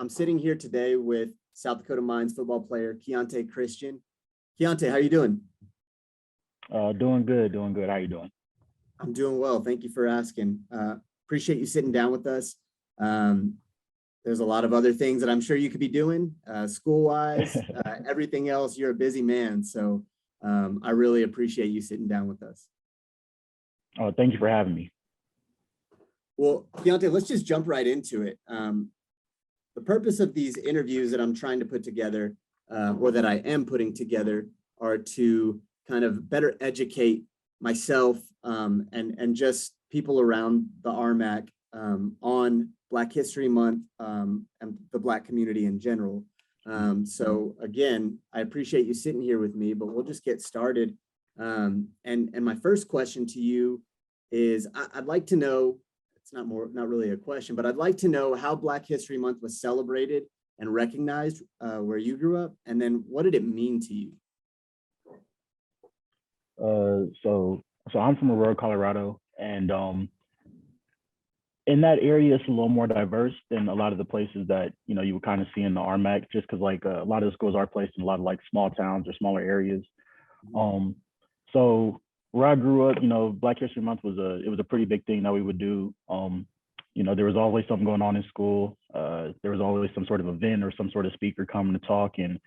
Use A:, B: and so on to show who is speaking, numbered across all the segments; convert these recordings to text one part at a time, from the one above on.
A: I'm sitting here today with South Dakota Mines football player Kyante Christian. Kyante, how are you doing?
B: Doing good. How you doing?
A: I'm doing well. Thank you for asking. Appreciate you sitting down with us. There's a lot of other things that I'm sure you could be doing, school-wise, everything else. You're a busy man, so I really appreciate you sitting down with us.
B: Oh, thank you for having me.
A: Well, Kyante, let's just jump right into it. The purpose of these interviews that I'm trying to put together, or that I am putting together, are to kind of better educate myself and just people around the RMAC on Black History Month and the Black community in general. So again, I appreciate you sitting here with me, but we'll just get started. And my first question to you is, I'd like to know, it's not really a question, but I'd like to know how Black History Month was celebrated and recognized where you grew up, and then what did it mean to you?
B: So I'm from Aurora, Colorado, and in that area, it's a little more diverse than a lot of the places that you would kind of see in the RMAC, just because like a lot of the schools are placed in a lot of like small towns or smaller areas. So where I grew up, Black History Month was a pretty big thing that we would do. There was always something going on in school. There was always some sort of event or some sort of speaker coming to talk and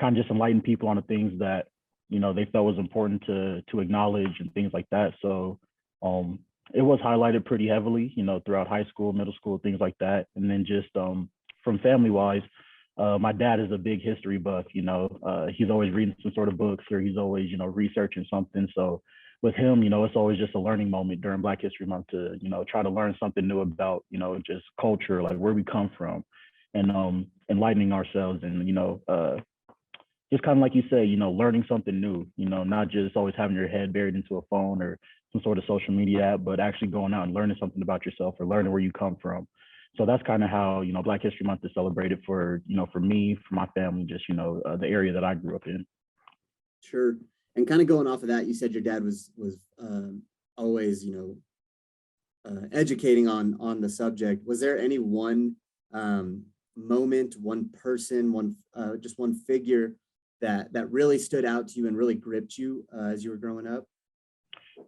B: kind of just enlighten people on the things that they felt was important to acknowledge and things like that. So it was highlighted pretty heavily, throughout high school, middle school, things like that. And then just from family wise, my dad is a big history buff. He's always reading some sort of books, or he's always researching something. So with him, it's always just a learning moment during Black History Month to try to learn something new about just culture, like where we come from, and enlightening ourselves, and just kind of like you say, learning something new, not just always having your head buried into a phone or some sort of social media app, but actually going out and learning something about yourself or learning where you come from. So that's kind of how, Black History Month is celebrated for, for me, for my family, just, the area that I grew up in.
A: Sure. And kind of going off of that, you said your dad was always, educating on the subject. Was there any one moment, one person, just one figure that really stood out to you and really gripped you as you were growing up?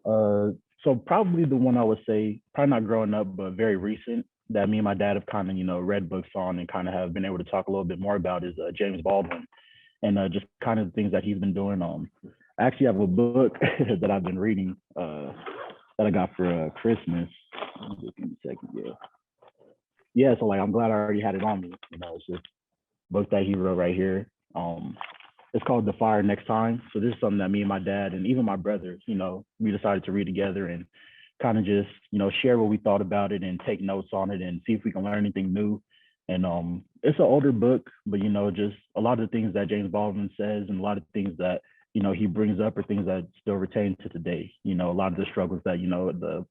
B: So probably the one I would say, probably not growing up, but very recent, that me and my dad have kind of, read books on and kind of have been able to talk a little bit more about, is James Baldwin, and just kind of the things that he's been doing. I actually have a book that I've been reading that I got for Christmas. Just give me a second, yeah. So like, I'm glad I already had it on me. It's just a book that he wrote right here. It's called The Fire Next Time. So this is something that me and my dad and even my brother, we decided to read together and kind of just, share what we thought about it and take notes on it and see if we can learn anything new. And it's an older book, but, just a lot of the things that James Baldwin says and a lot of things that, he brings up are things that still retain to today. A lot of the struggles that, the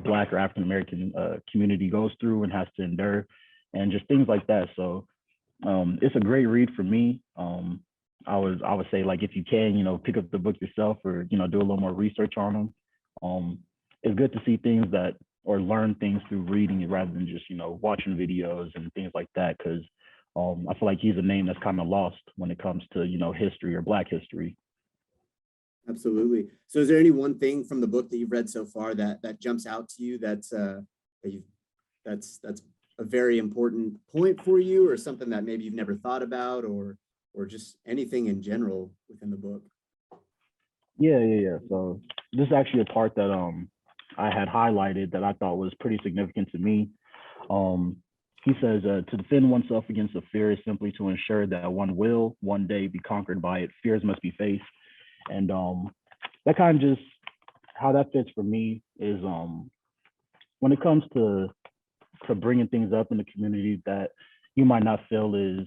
B: Black or African-American community goes through and has to endure, and just things like that. So it's a great read for me. I would say, like, if you can, pick up the book yourself, or, do a little more research on them. It's good to see things or learn things through reading it rather than just, watching videos and things like that. Cause I feel like he's a name that's kind of lost when it comes to, history or Black history.
A: Absolutely. So is there any one thing from the book that you've read so far that jumps out to you that's a very important point for you, or something that maybe you've never thought about, or just anything in general within the book?
B: Yeah. So this is actually a part that I had highlighted that I thought was pretty significant to me. He says, to defend oneself against a fear is simply to ensure that one will one day be conquered by it. Fears must be faced. And that kind of just, how that fits for me is when it comes to bringing things up in the community that you might not feel is,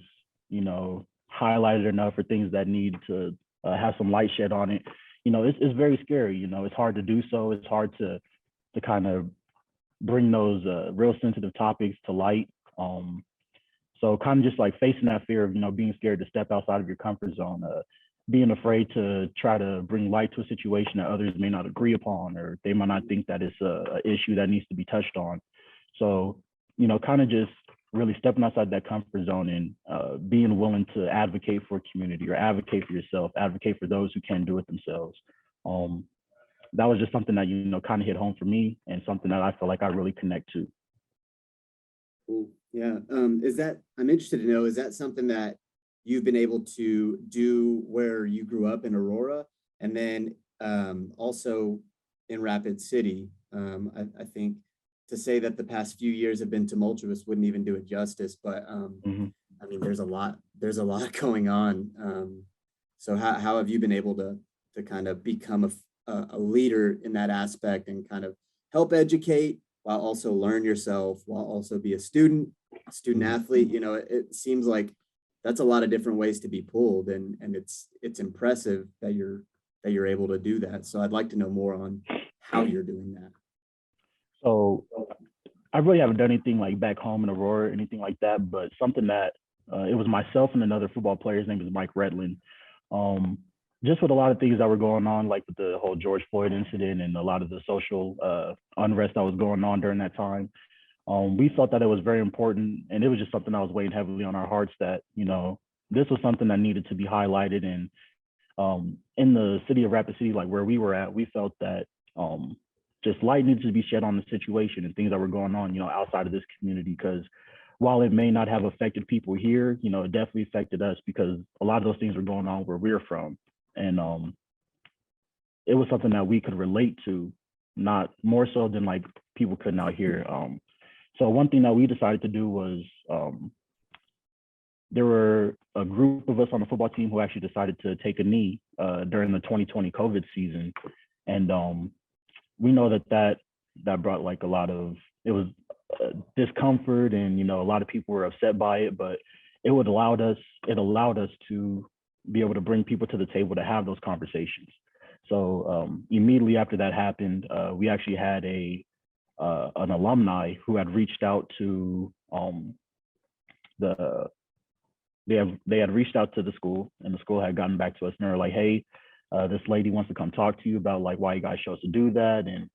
B: highlighted enough, or things that need to have some light shed on it. It's very scary. It's hard to do so. It's hard to kind of bring those real sensitive topics to light. So kind of just like facing that fear of, being scared to step outside of your comfort zone, being afraid to try to bring light to a situation that others may not agree upon, or they might not think that it's a issue that needs to be touched on. So, kind of just really stepping outside that comfort zone and being willing to advocate for a community or advocate for yourself, advocate for those who can't do it themselves. That was just something that, kind of hit home for me and something that I feel like I really connect to.
A: Cool. Yeah. I'm interested to know, is that something that you've been able to do where you grew up in Aurora and then also in Rapid City? I think to say that the past few years have been tumultuous wouldn't even do it justice, but I mean, there's a lot going on. So how have you been able to kind of become a leader in that aspect and kind of help educate while also learn yourself, while also be a student athlete? It seems like that's a lot of different ways to be pulled, and it's impressive that you're able to do that. So I'd like to know more on how you're doing that.
B: So I really haven't done anything like back home in Aurora or anything like that, but something that it was myself and another football player, his name is Mike Redlin. Just with a lot of things that were going on, like with the whole George Floyd incident and a lot of the social unrest that was going on during that time, we felt that it was very important, and it was just something that was weighing heavily on our hearts that, this was something that needed to be highlighted. And in the city of Rapid City, like where we were at, we felt that just light needed to be shed on the situation and things that were going on, outside of this community, because while it may not have affected people here, it definitely affected us because a lot of those things were going on where we're from. And it was something that we could relate to, not more so than like people couldn't out here. So one thing that we decided to do was there were a group of us on the football team who actually decided to take a knee during the 2020 COVID season. And we know that brought like a lot of, it was discomfort, and a lot of people were upset by it, but it allowed us to be able to bring people to the table to have those conversations. So immediately after that happened, we actually had an alumni who had reached out to they had reached out to the school, and the school had gotten back to us, and they were like, hey, this lady wants to come talk to you about like why you guys chose to do that, and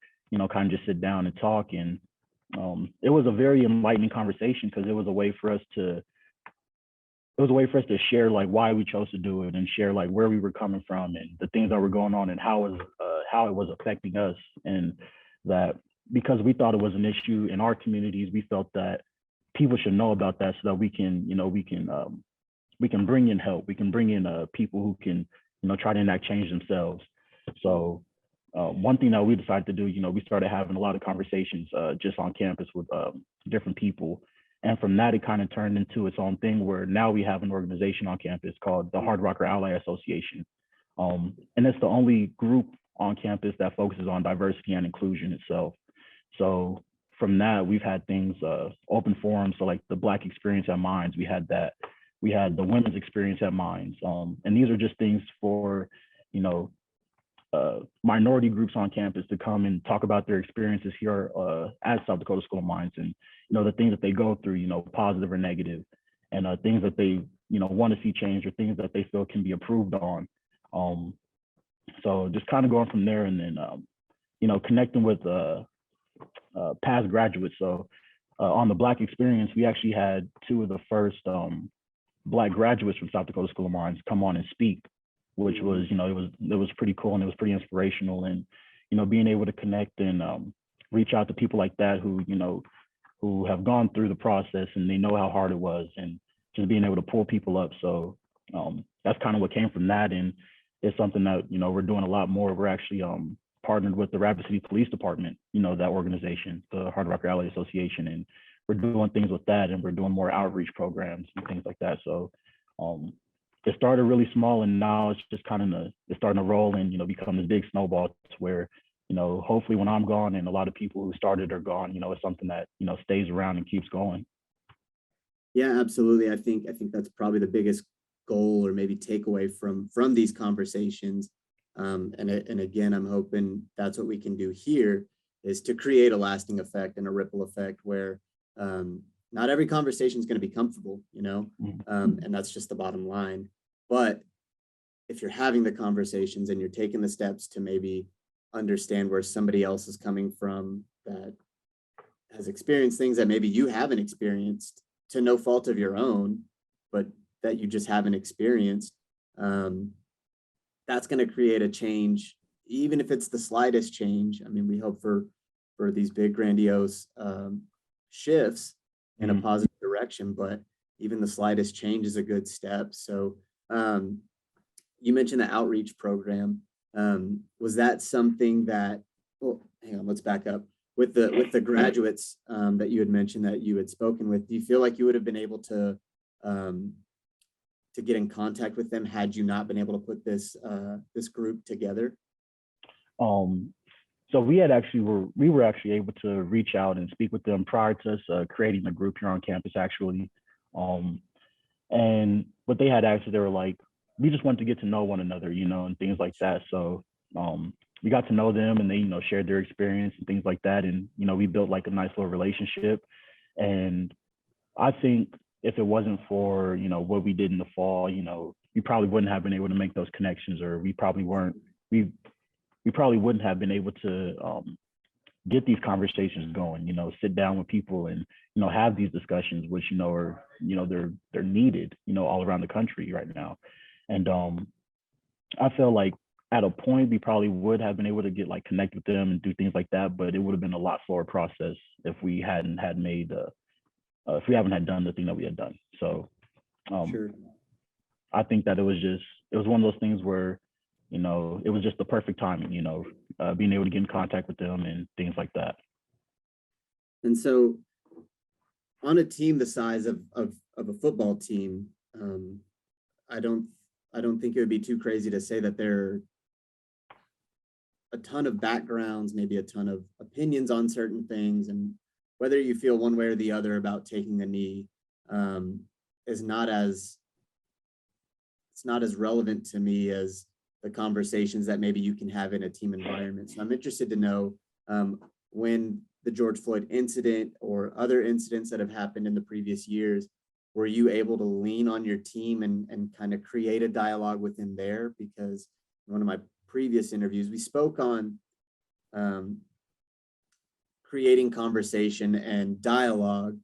B: kind of just sit down and talk. And it was a very enlightening conversation because it was a way for us to share like why we chose to do it and share like where we were coming from and the things that were going on and how it was affecting us. And that because we thought it was an issue in our communities, we felt that people should know about that so that we can bring in help. We can bring in people who can, try to enact change themselves. So one thing that we decided to do, we started having a lot of conversations just on campus with different people. And from that, it kind of turned into its own thing where now we have an organization on campus called the Hard Rocker Ally Association. And it's the only group on campus that focuses on diversity and inclusion itself. So from that, we've had things, open forums. So like the Black Experience at Mines, we had that. We had the Women's Experience at Mines. And these are just things for, minority groups on campus to come and talk about their experiences here at South Dakota School of Mines, and the things that they go through, positive or negative, and things that they want to see change or things that they feel can be improved on. So just kind of going from there, and then connecting with past graduates. So on the Black Experience, we actually had two of the first Black graduates from South Dakota School of Mines come on and speak, which was, it was pretty cool, and it was pretty inspirational. And, being able to connect and reach out to people like that who have gone through the process and they know how hard it was, and just being able to pull people up. So that's kind of what came from that. And it's something that, we're doing a lot more. We're actually partnered with the Rapid City Police Department, that organization, the Hard Rocker Ally Association. And we're doing things with that, and we're doing more outreach programs and things like that. So it started really small, and now it's just kind of it's starting to roll and become this big snowball to where hopefully when I'm gone and a lot of people who started are gone, it's something that stays around and keeps going.
A: Yeah, absolutely. I think that's probably the biggest goal or maybe takeaway from these conversations. And again, I'm hoping that's what we can do here, is to create a lasting effect and a ripple effect where not every conversation is going to be comfortable, and that's just the bottom line. But if you're having the conversations and you're taking the steps to maybe understand where somebody else is coming from that has experienced things that maybe you haven't experienced, to no fault of your own, but that you just haven't experienced, that's going to create a change, even if it's the slightest change. I mean, we hope for these big grandiose shifts in a positive direction, but even the slightest change is a good step. So you mentioned the outreach program. Was that something that, well, hang on, let's back up. With the graduates that you had mentioned that you had spoken with, do you feel like you would have been able to get in contact with them had you not been able to put this group together?
B: So we were actually able to reach out and speak with them prior to us creating the group here on campus, actually. And what they had actually, they were like, we just wanted to get to know one another, and things like that. So we got to know them, and they, shared their experience and things like that. And, we built like a nice little relationship. And I think if it wasn't for, what we did in the fall, we probably wouldn't have been able to make those connections, or we probably wouldn't have been able to get these conversations going, sit down with people and, have these discussions, which, are, they're needed, all around the country right now. And I feel like at a point we probably would have been able to get like connect with them and do things like that, but it would have been a lot slower process if we hadn't had made if we haven't had done the thing that we had done. So
A: Sure.
B: I think that it was one of those things where, it was just the perfect timing, being able to get in contact with them and things like that.
A: And so on a team the size of a football team, I don't think it would be too crazy to say that there are a ton of backgrounds, maybe a ton of opinions on certain things, and whether you feel one way or the other about taking a knee is not as relevant to me as the conversations that maybe you can have in a team environment. So I'm interested to know when the George Floyd incident or other incidents that have happened in the previous years, were you able to lean on your team and kind of create a dialogue within there? Because in one of my previous interviews, we spoke on creating conversation and dialogue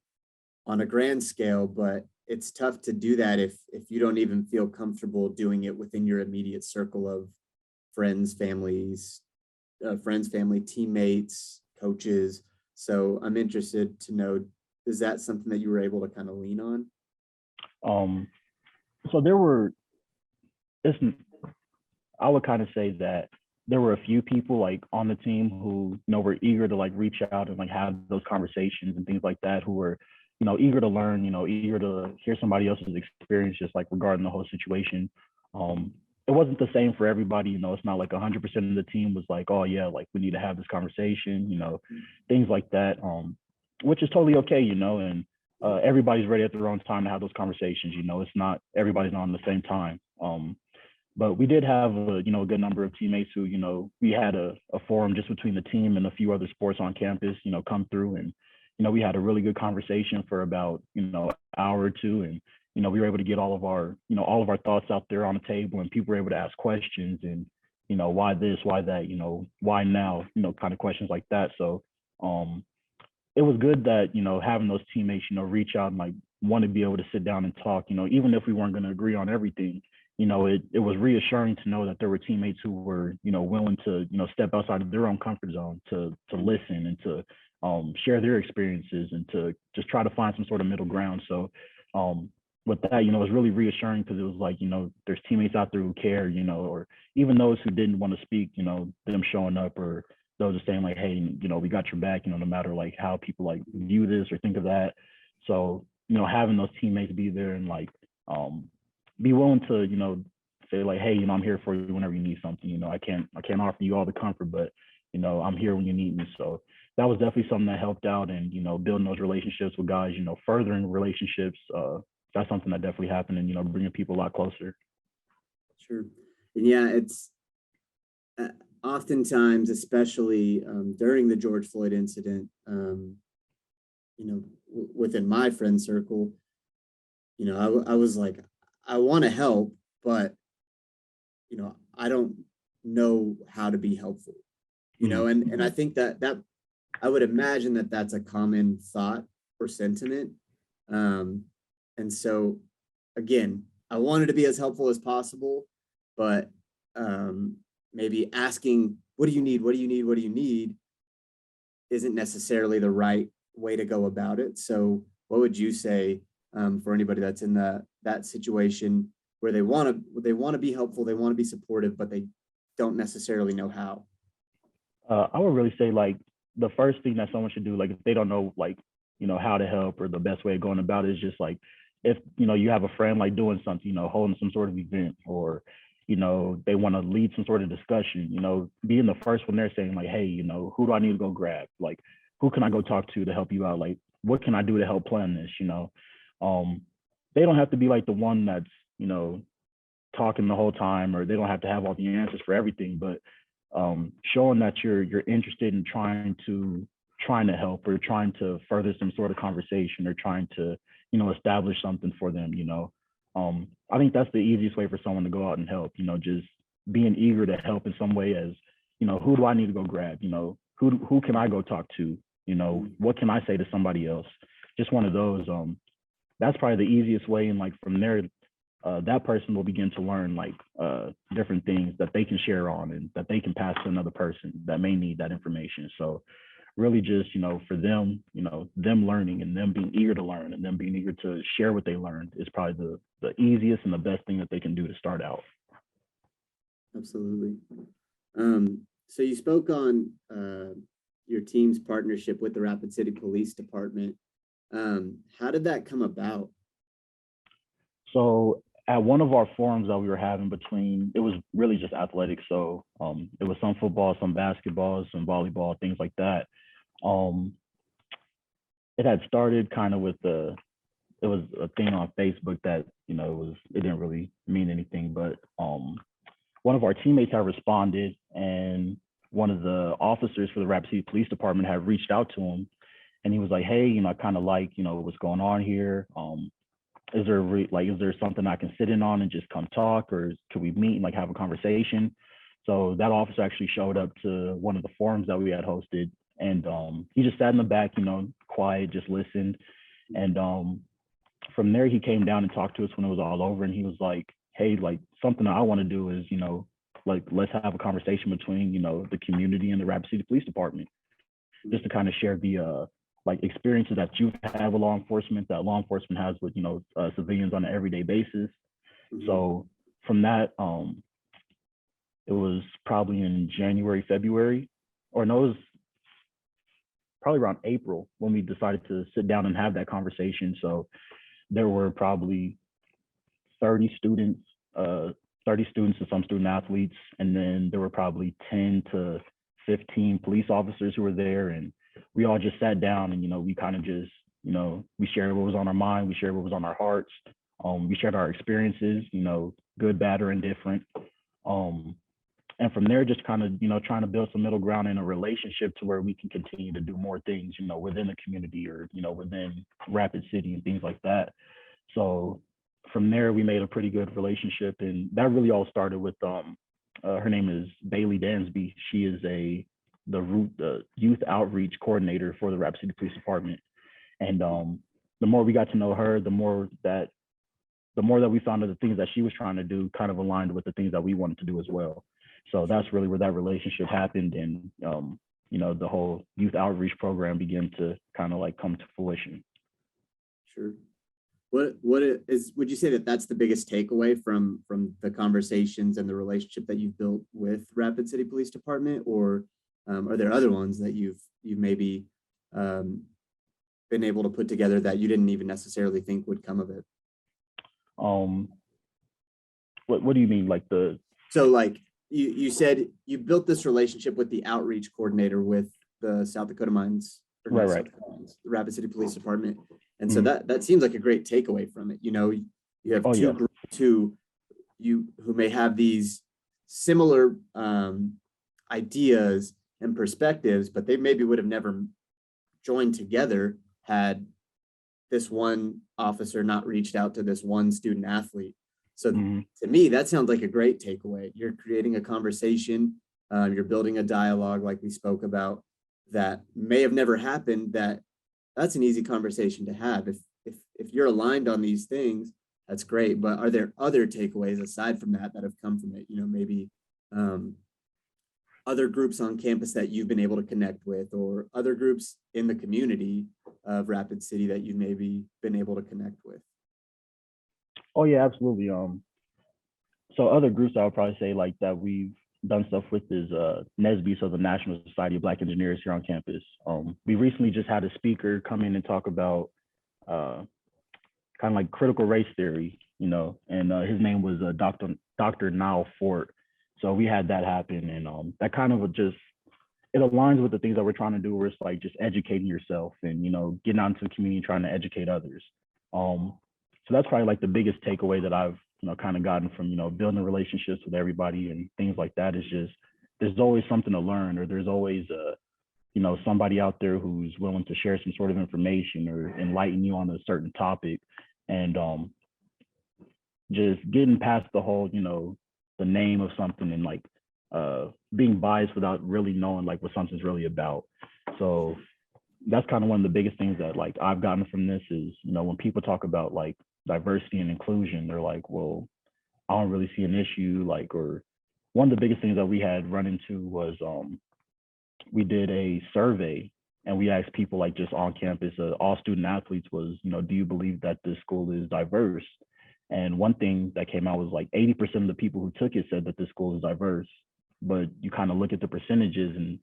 A: on a grand scale, but it's tough to do that if you don't even feel comfortable doing it within your immediate circle of friends, family, teammates, coaches. So I'm interested to know, is that something that you were able to kind of lean on?
B: So I would kind of say that there were a few people like on the team who, were eager to like reach out and like have those conversations and things like that, who were, eager to learn, eager to hear somebody else's experience, just like regarding the whole situation. It wasn't the same for everybody, it's not like 100% of the team was like, oh yeah, like we need to have this conversation, things like that, which is totally okay, and everybody's ready at their own time to have those conversations. It's not, everybody's not on the same time. But we did have a good number of teammates who, we had a forum just between the team and a few other sports on campus, come through, and, we had a really good conversation for about, an hour or two. And, we were able to get all of our thoughts out there on the table, and people were able to ask questions and, why this, why that, why now, kind of questions like that. So it was good that, having those teammates, reach out and like want to be able to sit down and talk, even if we weren't going to agree on everything. It was reassuring to know that there were teammates who were, willing to, step outside of their own comfort zone to listen and to share their experiences and to just try to find some sort of middle ground. So with that, it was really reassuring, because it was like, there's teammates out there who care, or even those who didn't want to speak, them showing up, or those are saying like, hey, we got your back, no matter like how people like view this or think of that. So, having those teammates be there and like, be willing to, say like, hey, I'm here for you whenever you need something. I can't offer you all the comfort, but, I'm here when you need me. So that was definitely something that helped out, and, building those relationships with guys, furthering relationships. That's something that definitely happened, and, bringing people a lot closer.
A: Sure. And yeah, it's oftentimes, especially during the George Floyd incident, within my friend circle, I was like, I want to help, but, I don't know how to be helpful, and I think that I would imagine that that's a common thought or sentiment And so, again, I wanted to be as helpful as possible, but maybe asking, what do you need? What do you need? What do you need? Isn't necessarily the right way to go about it. So what would you say for anybody that's in that situation where they want to be helpful, they want to be supportive, but they don't necessarily know how?
B: I would really say like the first thing that someone should do, like if they don't know like, how to help or the best way of going about it is just like, if, you have a friend like doing something, holding some sort of event or, they want to lead some sort of discussion, being the first one there saying like, hey, who do I need to go grab? Like, who can I go talk to help you out? Like, what can I do to help plan this? They don't have to be like the one that's, talking the whole time, or they don't have to have all the answers for everything, but showing that you're interested in trying to help or trying to further some sort of conversation or trying to, establish something for them, I think that's the easiest way for someone to go out and help, just being eager to help in some way as, who do I need to go grab? Who can I go talk to? What can I say to somebody else? Just one of those. That's probably the easiest way. And like from there, that person will begin to learn like different things that they can share on and that they can pass to another person that may need that information. So really just, for them, them learning and them being eager to learn and them being eager to share what they learned is probably the easiest and the best thing that they can do to start out.
A: Absolutely. So you spoke on your team's partnership with the Rapid City Police Department. How did that come about?
B: So at one of our forums that we were having it was really just athletics. So it was some football, some basketball, some volleyball, things like that. It had started kind of with it was a thing on Facebook that, it didn't really mean anything, but one of our teammates had responded and one of the officers for the Rapid City Police Department had reached out to him and he was like, hey, I kind of like, what's going on here. Is there something I can sit in on and just come talk, or could we meet and like have a conversation? So that officer actually showed up to one of the forums that we had hosted, and he just sat in the back, quiet, just listened. And from there, he came down and talked to us when it was all over, and he was like, hey, like something that I want to do is, like let's have a conversation between, the community and the Rapid City Police Department, just to kind of share the like experiences that you've had with law enforcement, that law enforcement has with, civilians on an everyday basis. Mm-hmm. So from that, it was probably in January, February, or no, it was probably around April when we decided to sit down and have that conversation. So there were probably 30 students and some student athletes. And then there were probably 10 to 15 police officers who were there. And we all just sat down and, we kind of just, we shared what was on our mind. We shared what was on our hearts. We shared our experiences, good, bad, or indifferent. And from there, just kind of, trying to build some middle ground in a relationship to where we can continue to do more things, within the community or, within Rapid City and things like that. So from there, we made a pretty good relationship. And that really all started with, her name is Bailey Dansby. She is the youth outreach coordinator for the Rapid City Police Department. And the more we got to know her, the more that we found that the things that she was trying to do kind of aligned with the things that we wanted to do as well. So that's really where that relationship happened. And, the whole youth outreach program began to kind of like come to fruition.
A: Sure. Would you say that that's the biggest takeaway from the conversations and the relationship that you've built with Rapid City Police Department, or are there other ones that you've maybe been able to put together that you didn't even necessarily think would come of it?
B: What do you mean?
A: So like you said you built this relationship with the outreach coordinator with the South Dakota Mines,
B: right.
A: The Rapid City Police Department. And so that seems like a great takeaway from it. You have two groups who may have these similar ideas and perspectives, but they maybe would have never joined together had this one officer not reached out to this one student athlete. So to me, that sounds like a great takeaway. You're creating a conversation, you're building a dialogue like we spoke about that may have never happened. That's an easy conversation to have. if you're aligned on these things, that's great. But are there other takeaways aside from that have come from it? You know, maybe other groups on campus that you've been able to connect with, or other groups in the community of Rapid City that you've maybe been able to connect with?
B: Oh yeah, absolutely. So other groups I would probably say like that we've done stuff with is NSBE, so the National Society of Black Engineers here on campus. We recently just had a speaker come in and talk about kind of like critical race theory, you know, and his name was Dr. Niall Fort. So we had that happen, and that kind of just, it aligns with the things that we're trying to do, where it's like just educating yourself and, you know, getting out into the community, trying to educate others. So that's probably like the biggest takeaway that I've, you know, kind of gotten from, you know, building relationships with everybody and things like that, is just, there's always something to learn, or there's always you know, somebody out there who's willing to share some sort of information or enlighten you on a certain topic. And just getting past the whole, you know, the name of something, and like being biased without really knowing like what something's really about. So that's kind of one of the biggest things that like I've gotten from this is, you know, when people talk about like diversity and inclusion, they're like, well, I don't really see an issue. Like, or one of the biggest things that we had run into was we did a survey and we asked people like just on campus, all student athletes, was, you know, do you believe that this school is diverse? And one thing that came out was like 80% of the people who took it said that this school is diverse. But you kind of look at the percentages and,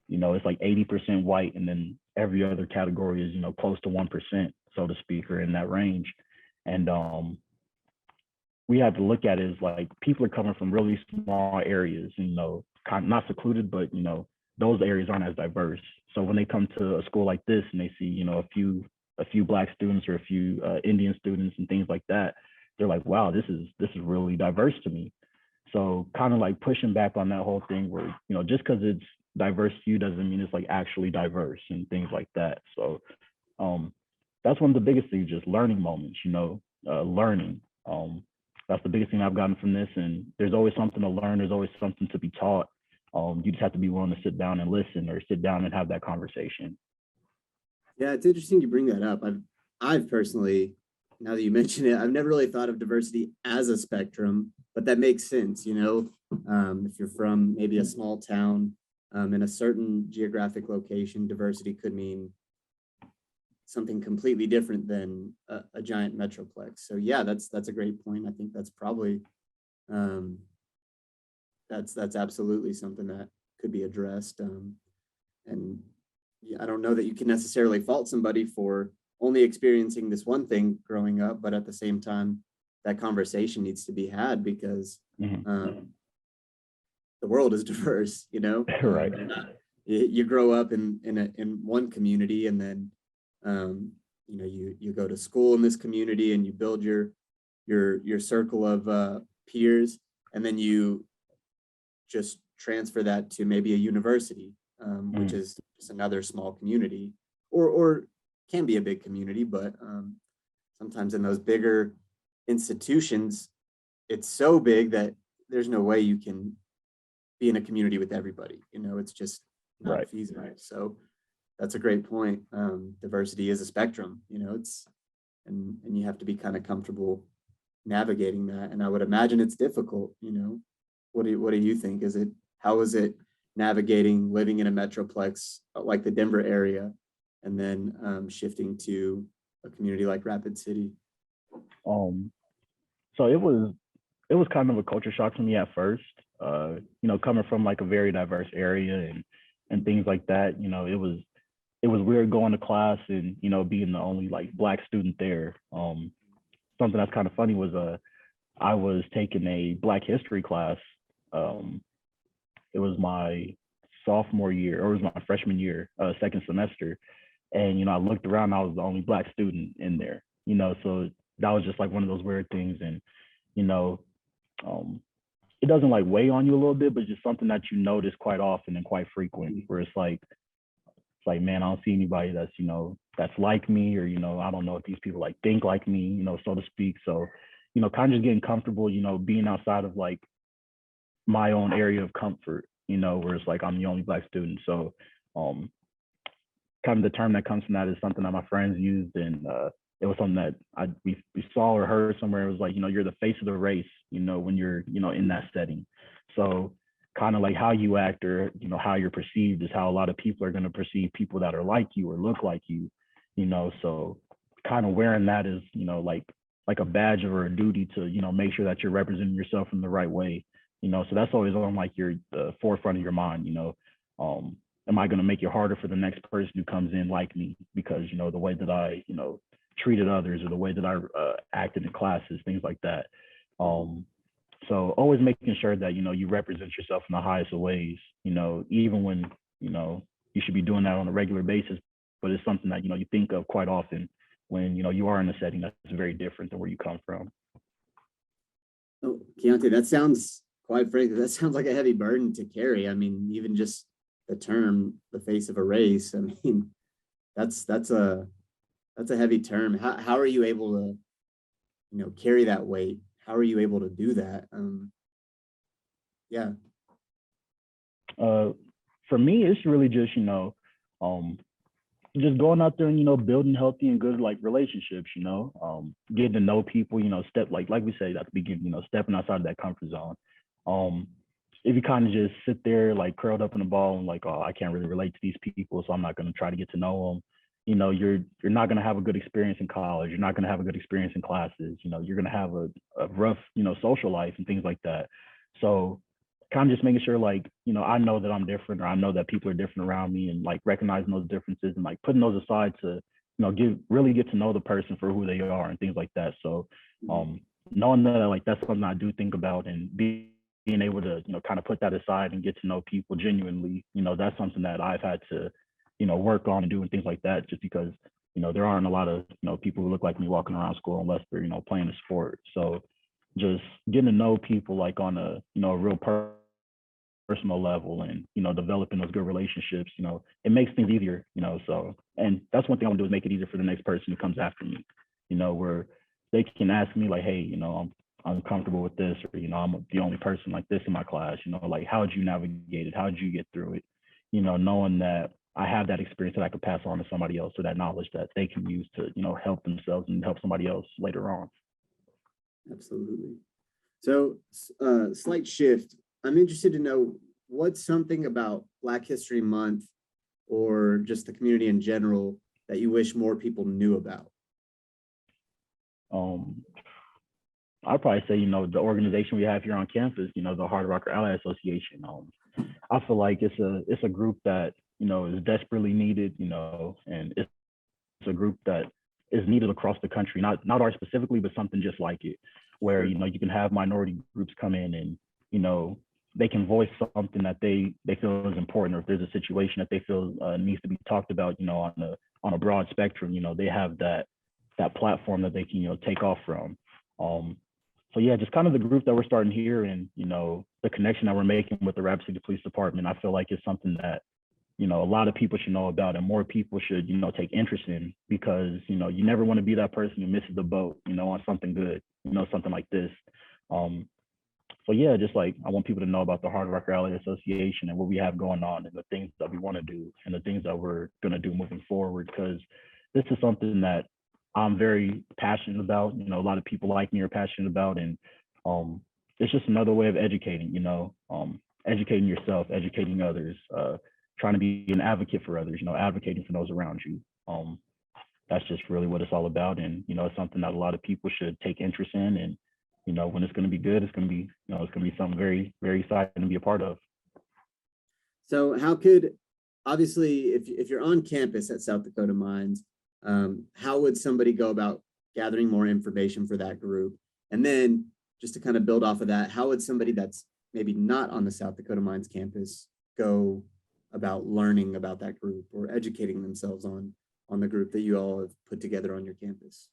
B: you know, it's like 80% white, and then every other category is, you know, close to 1%, so to speak, or in that range. And we have to look at it as like people are coming from really small areas, you know, kind of not secluded, but, you know, those areas aren't as diverse. So when they come to a school like this and they see, you know, a few Black students or a few Indian students and things like that, they're like, wow, this is really diverse to me. So kind of like pushing back on that whole thing where, you know, just because it's diverse to you doesn't mean it's like actually diverse and things like that. So that's one of the biggest things, just learning moments, you know, learning. That's the biggest thing I've gotten from this. And there's always something to learn. There's always something to be taught. You just have to be willing to sit down and listen, or sit down and have that conversation.
A: Yeah, it's interesting you bring that up. I've personally, now that you mention it, I've never really thought of diversity as a spectrum, but that makes sense. You know, if you're from maybe a small town in a certain geographic location, diversity could mean something completely different than a giant metroplex. So yeah, that's a great point. I think that's probably that's absolutely something that could be addressed. And yeah, I don't know that you can necessarily fault somebody for only experiencing this one thing growing up, but at the same time, that conversation needs to be had because the world is diverse, you know.
B: Right.
A: You grow up in one community, and then you know, you go to school in this community, and you build your circle of peers, and then you just transfer that to maybe a university, which is just another small community, or can be a big community, but sometimes in those bigger institutions, it's so big that there's no way you can be in a community with everybody. You know, it's just not feasible. So that's a great point. Diversity is a spectrum. You know, and you have to be kind of comfortable navigating that. And I would imagine it's difficult. You know, what do you think? How is it navigating living in a metroplex like the Denver area, and then shifting to a community like Rapid City?
B: So it was kind of a culture shock to me at first. You know, coming from like a very diverse area and things like that. You know, it was weird going to class and, you know, being the only like Black student there. Something that's kind of funny was I was taking a Black history class. It was my sophomore year, or it was my freshman year, second semester. And, you know, I looked around, I was the only Black student in there, you know, so that was just like one of those weird things. And, you know, it doesn't like weigh on you a little bit, but just something that you notice quite often and quite frequent, where it's like, man, I don't see anybody that's, you know, that's like me, or, you know, I don't know if these people like think like me, you know, so to speak. So, you know, kind of just getting comfortable, you know, being outside of like my own area of comfort, you know, where it's like I'm the only Black student. So kind of the term that comes from that is something that my friends used, and it was something that we saw or heard somewhere. It was like, you're the face of the race, when you're, in that setting. So kind of like how you act or, how you're perceived is how a lot of people are going to perceive people that are like you or look like you, so kind of wearing that is, like a badge or a duty to, make sure that you're representing yourself in the right way, so that's always on like the forefront of your mind, am I going to make it harder for the next person who comes in like me because, the way that I, treated others or the way that I acted in classes, things like that. So always making sure that, you represent yourself in the highest of ways, even when, you should be doing that on a regular basis, but it's something that, you think of quite often when, you are in a setting that's very different than where you come from.
A: Oh, Kyante, that sounds, quite frankly, that sounds like a heavy burden to carry. I mean, even just the term, the face of a race, I mean, that's a heavy term. How are you able to, carry that weight? How are you able to do that? Yeah.
B: For me, it's really just, just going out there and, building healthy and good like relationships, getting to know people, step like we said at the beginning, stepping outside of that comfort zone. If you kind of just sit there like curled up in a ball and like, oh, I can't really relate to these people, so I'm not going to try to get to know them. You're not going to have a good experience in college. You're not going to have a good experience in classes. You're going to have a rough, social life and things like that. So kind of just making sure like, I know that I'm different or I know that people are different around me and like recognizing those differences and like putting those aside to, really get to know the person for who they are and things like that. So knowing that like that's something I do think about and being able to, kind of put that aside and get to know people genuinely, that's something that I've had to, work on and do and things like that, just because, there aren't a lot of, people who look like me walking around school unless they're, playing a sport. So just getting to know people like on a, a real personal level and, developing those good relationships, it makes things easier, so, and that's one thing I want to do is make it easier for the next person who comes after me, where they can ask me like, hey, I'm comfortable with this, or, I'm the only person like this in my class, like, how'd you navigate it? How'd you get through it? Knowing that I have that experience that I could pass on to somebody else, or that knowledge that they can use to, help themselves and help somebody else later on.
A: Absolutely. So, slight shift. I'm interested to know what's something about Black History Month or just the community in general that you wish more people knew about?
B: I'd probably say, the organization we have here on campus, the Hard Rocker Ally Association. I feel like it's a group that, is desperately needed, and it's a group that is needed across the country, not ours specifically, but something just like it, where, you can have minority groups come in and, they can voice something that they feel is important, or if there's a situation that they feel needs to be talked about, on a broad spectrum, they have that platform that they can, take off from. So yeah, just kind of the group that we're starting here and, the connection that we're making with the Rapid City Police Department, I feel like it's something that, a lot of people should know about and more people should, take interest in, because, you never want to be that person who misses the boat, on something good, something like this. So yeah, just like I want people to know about the Hard Rock Rally Association and what we have going on and the things that we want to do and the things that we're going to do moving forward, because this is something that I'm very passionate about. A lot of people like me are passionate about, and it's just another way of educating, educating yourself, educating others, trying to be an advocate for others, advocating for those around you. That's just really what it's all about. And, it's something that a lot of people should take interest in. And, when it's going to be good, it's going to be, it's going to be something very, very exciting to be a part of.
A: So how could, obviously, if you're on campus at South Dakota Mines, how would somebody go about gathering more information for that group? And then just to kind of build off of that, how would somebody that's maybe not on the South Dakota Mines campus go about learning about that group or educating themselves on the group that you all have put together on your campus?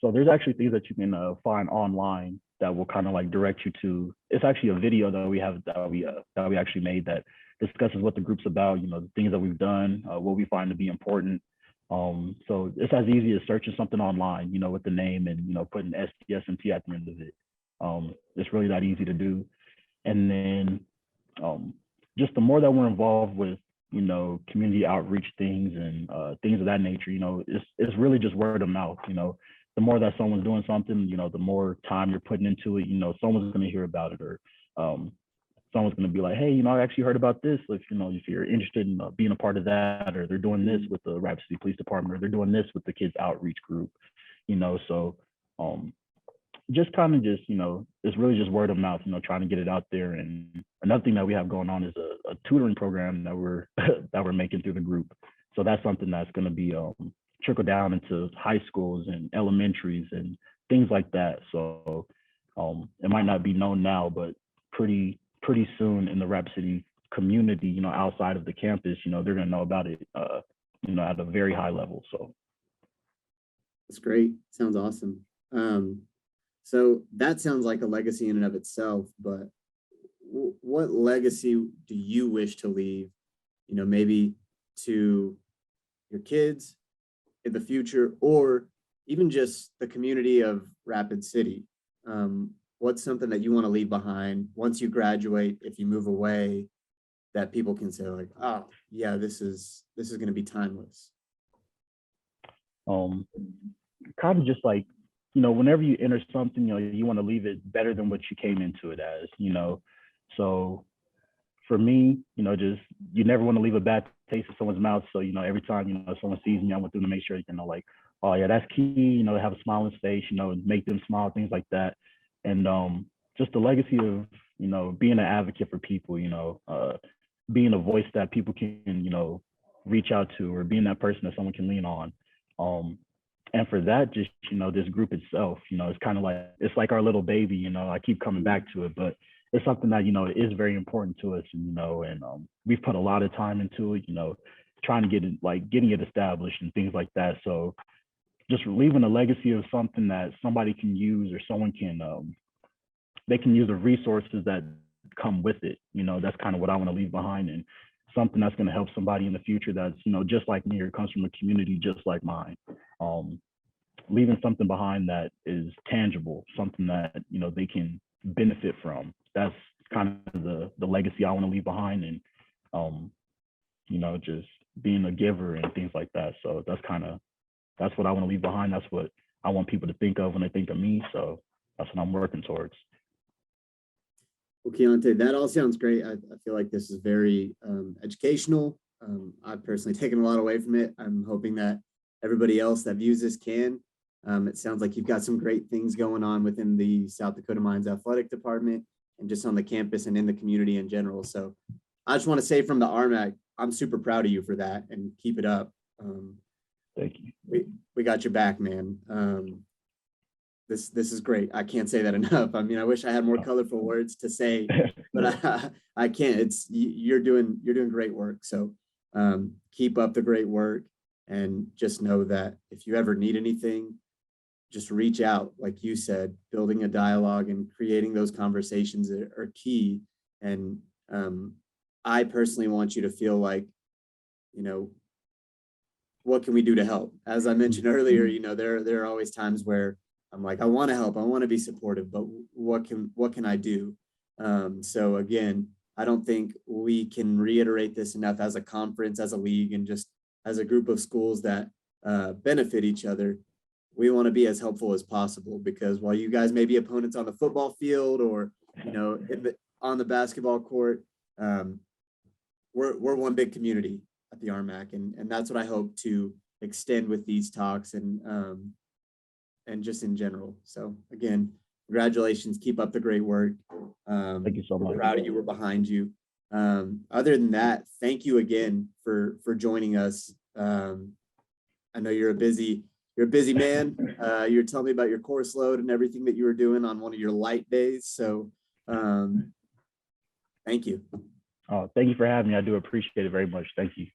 B: So there's actually things that you can find online that will kind of like direct you to. It's actually a video that we have that we actually made that discusses what the group's about. The things that we've done, what we find to be important. So it's as easy as searching something online, with the name and putting SDSMT at the end of it. It's really that easy to do. And then just the more that we're involved with you know, community outreach things and things of that nature. You know, it's really just word of mouth. You know, the more that someone's doing something, you know, the more time you're putting into it. You know, someone's going to hear about it, or someone's going to be like, hey, you know, I actually heard about this. If you know, if you're interested in being a part of that, or they're doing this with the Rapid City Police Department, or they're doing this with the kids outreach group. You know, so just kind of just, you know, it's really just word of mouth, you know, trying to get it out there. And another thing that we have going on is a tutoring program that we're that we're making through the group. So that's something that's going to be trickle down into high schools and elementaries and things like that. So it might not be known now, but pretty soon in the Rapid City community, you know, outside of the campus, you know, they're going to know about it, you know, at a very high level. So
A: that's great. Sounds awesome. So that sounds like a legacy in and of itself, but what legacy do you wish to leave, you know, maybe to your kids in the future, or even just the community of Rapid City? What's something that you want to leave behind once you graduate, if you move away, that people can say like, oh yeah, this is going to be timeless?
B: Kind of just like, you know, whenever you enter something, you know, you want to leave it better than what you came into it as, you know. So for me, you know, just you never want to leave a bad taste in someone's mouth. So, you know, every time, you know, someone sees me, I want them to make sure, you know, like, oh yeah, that's key, you know, have a smile on his face, you know, make them smile, things like that. And just the legacy of, you know, being an advocate for people, you know, being a voice that people can, you know, reach out to, or being that person that someone can lean on. And for that, just, you know, this group itself, you know, it's kind of like, it's like our little baby, you know, I keep coming back to it, but it's something that, you know, is very important to us, you know, and we've put a lot of time into it, you know, trying to get it, like getting it established and things like that. So just leaving a legacy of something that somebody can use, or someone can, they can use the resources that come with it. You know, that's kind of what I want to leave behind, and something that's going to help somebody in the future that's, you know, just like me, or comes from a community just like mine. Leaving something behind that is tangible, something that, you know, they can benefit from. That's kind of the legacy I want to leave behind, and you know, just being a giver and things like that. So that's what I want to leave behind. That's what I want people to think of when they think of me. So that's what I'm working towards.
A: Well, Kyante, that all sounds great. I feel like this is very educational. I've personally taken a lot away from it. I'm hoping that everybody else that views this can. It sounds like you've got some great things going on within the South Dakota Mines Athletic Department, and just on the campus and in the community in general. So I just want to say from the RMAC, I'm super proud of you for that, and keep it up.
B: Thank you.
A: We got your back, man. This is great. I can't say that enough. I mean, I wish I had more colorful words to say, but I can't. You're doing great work. So keep up the great work, and just know that if you ever need anything, just reach out. Like you said, building a dialogue and creating those conversations are key. And I personally want you to feel like, you know, what can we do to help? As I mentioned earlier, you know, there are always times where I'm like, I want to help, I want to be supportive, but what can I do? So again, I don't think we can reiterate this enough as a conference, as a league, and just as a group of schools that benefit each other. We want to be as helpful as possible, because while you guys may be opponents on the football field, or, you know, on the basketball court, we're one big community at the RMAC, and that's what I hope to extend with these talks, and just in general. So again, congratulations, keep up the great work.
B: Thank you so much.
A: We're proud of you, we're behind you. Other than that, thank you again for joining us. I know you're a busy man. You're telling me about your course load and everything that you were doing on one of your light days. So thank you.
B: Oh, thank you for having me. I do appreciate it very much. Thank you.